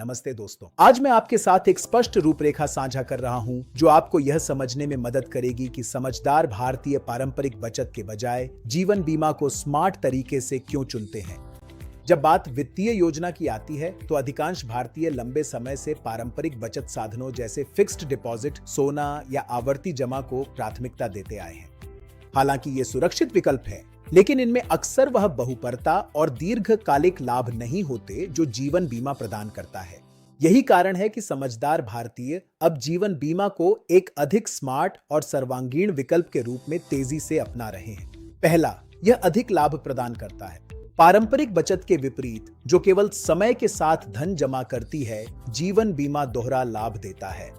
नमस्ते दोस्तों, आज मैं आपके साथ एक स्पष्ट रूपरेखा साझा कर रहा हूं जो आपको यह समझने में मदद करेगी कि समझदार भारतीय पारंपरिक बचत के बजाय जीवन बीमा को स्मार्ट तरीके से क्यों चुनते हैं। जब बात वित्तीय योजना की आती है तो अधिकांश भारतीय लंबे समय से पारंपरिक बचत साधनों जैसे फिक्स्ड डिपॉजिट, सोना या आवर्ती जमा को प्राथमिकता देते आए हैं। हालांकि ये सुरक्षित विकल्प है, लेकिन इनमें अक्सर वह बहुपरता और दीर्घकालिक लाभ नहीं होते जो जीवन बीमा प्रदान करता है। यही कारण है कि समझदार भारतीय अब जीवन बीमा को एक अधिक स्मार्ट और सर्वांगीण विकल्प के रूप में तेजी से अपना रहे हैं। पहला, यह अधिक लाभ प्रदान करता है। पारंपरिक बचत के विपरीत, जो केवल समय के साथ धन जमा करती है, जीवन बीमा दोहरा लाभ देता है।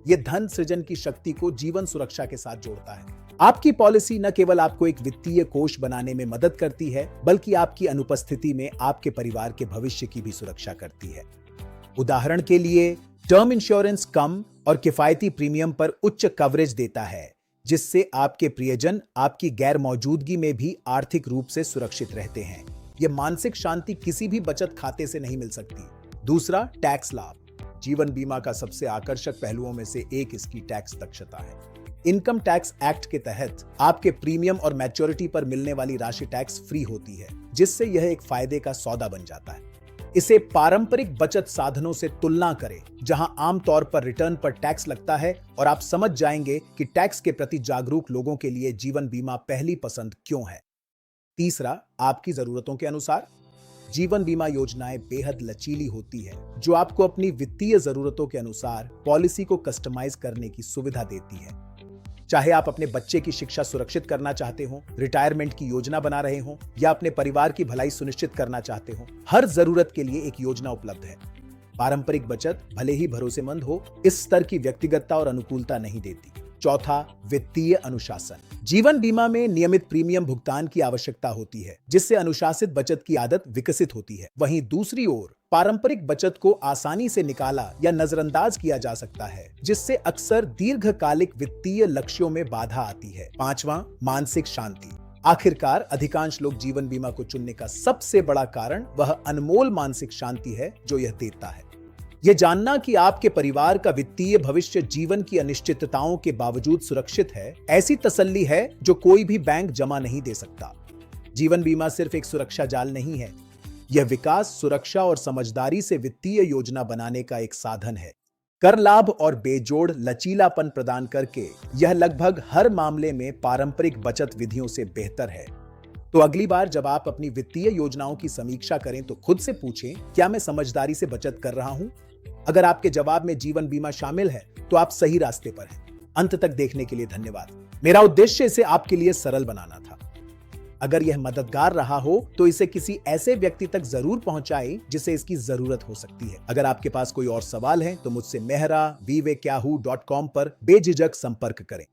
यह धन सृजन की शक्ति को जीवन सुरक्षा के साथ जोड़ता है। आपकी पॉलिसी न केवल आपको एक वित्तीय कोष बनाने में मदद करती है, बल्कि आपकी अनुपस्थिति में आपके परिवार के भविष्य की भी सुरक्षा करती है। उदाहरण के लिए, टर्म इंश्योरेंस कम और किफायती प्रीमियम पर उच्च कवरेज देता है, जिससे आपके प्रियजन आपकी गैर मौजूदगी में भी आर्थिक रूप से सुरक्षित रहते हैं। यह मानसिक शांति किसी भी बचत खाते से नहीं मिल सकती। दूसरा, टैक्स लाभ। जीवन बीमा का सबसे आकर्षक पहलुओं में से एक इसकी टैक्स दक्षता है। इनकम टैक्स एक्ट के तहत आपके प्रीमियम और मैच्योरिटी पर मिलने वाली राशि टैक्स फ्री होती है, जिससे यह एक फायदे का सौदा बन जाता है। इसे पारंपरिक बचत साधनों से तुलना करें, जहां आमतौर पर रिटर्न पर टैक्स लगता है, और आप समझ जाएंगे कि टैक्स के प्रति जागरूक लोगों के लिए जीवन बीमा पहली पसंद क्यों है। तीसरा, आपकी जरूरतों के अनुसार। जीवन बीमा योजनाएं बेहद लचीली होती है, जो आपको अपनी वित्तीय जरूरतों के अनुसार पॉलिसी को कस्टमाइज करने की सुविधा देती है। चाहे आप अपने बच्चे की शिक्षा सुरक्षित करना चाहते हो, रिटायरमेंट की योजना बना रहे हो, या अपने परिवार की भलाई सुनिश्चित करना चाहते हो, हर जरूरत के लिए एक योजना उपलब्ध है। पारंपरिक बचत भले ही भरोसेमंद हो, इस स्तर की व्यक्तिगतता और अनुकूलता नहीं देती। चौथा, वित्तीय अनुशासन। जीवन बीमा में नियमित प्रीमियम भुगतान की आवश्यकता होती है, जिससे अनुशासित बचत की आदत विकसित होती है। वहीं दूसरी ओर पारंपरिक बचत को आसानी से निकाला या नजरअंदाज किया जा सकता है, जिससे अक्सर दीर्घकालिक वित्तीय लक्ष्यों में बाधा आती है। पांचवां, मानसिक शांति। आखिरकार अधिकांश लोग जीवन बीमा को चुनने का सबसे बड़ा कारण वह अनमोल मानसिक शांति है जो यह देता है। यह जानना कि आपके परिवार का वित्तीय भविष्य जीवन की अनिश्चितताओं के बावजूद सुरक्षित है, ऐसी तसल्ली है जो कोई भी बैंक जमा नहीं दे सकता। जीवन बीमा सिर्फ एक सुरक्षा जाल नहीं है, यह विकास, सुरक्षा और समझदारी से वित्तीय योजना बनाने का एक साधन है। कर लाभ और बेजोड़ लचीलापन प्रदान करके यह लगभग हर मामले में पारंपरिक बचत विधियों से बेहतर है। तो अगली बार जब आप अपनी वित्तीय योजनाओं की समीक्षा करें तो खुद से पूछें, क्या मैं समझदारी से बचत कर रहा हूं? अगर आपके जवाब में जीवन बीमा शामिल है तो आप सही रास्ते पर हैं। अंत तक देखने के लिए धन्यवाद। मेरा उद्देश्य इसे आपके लिए सरल बनाना था। अगर यह मददगार रहा हो तो इसे किसी ऐसे व्यक्ति तक जरूर पहुंचाएं जिसे इसकी जरूरत हो सकती है। अगर आपके पास कोई और सवाल है तो मुझसे mehra@vivekyahu.com पर बेझिझक संपर्क करें।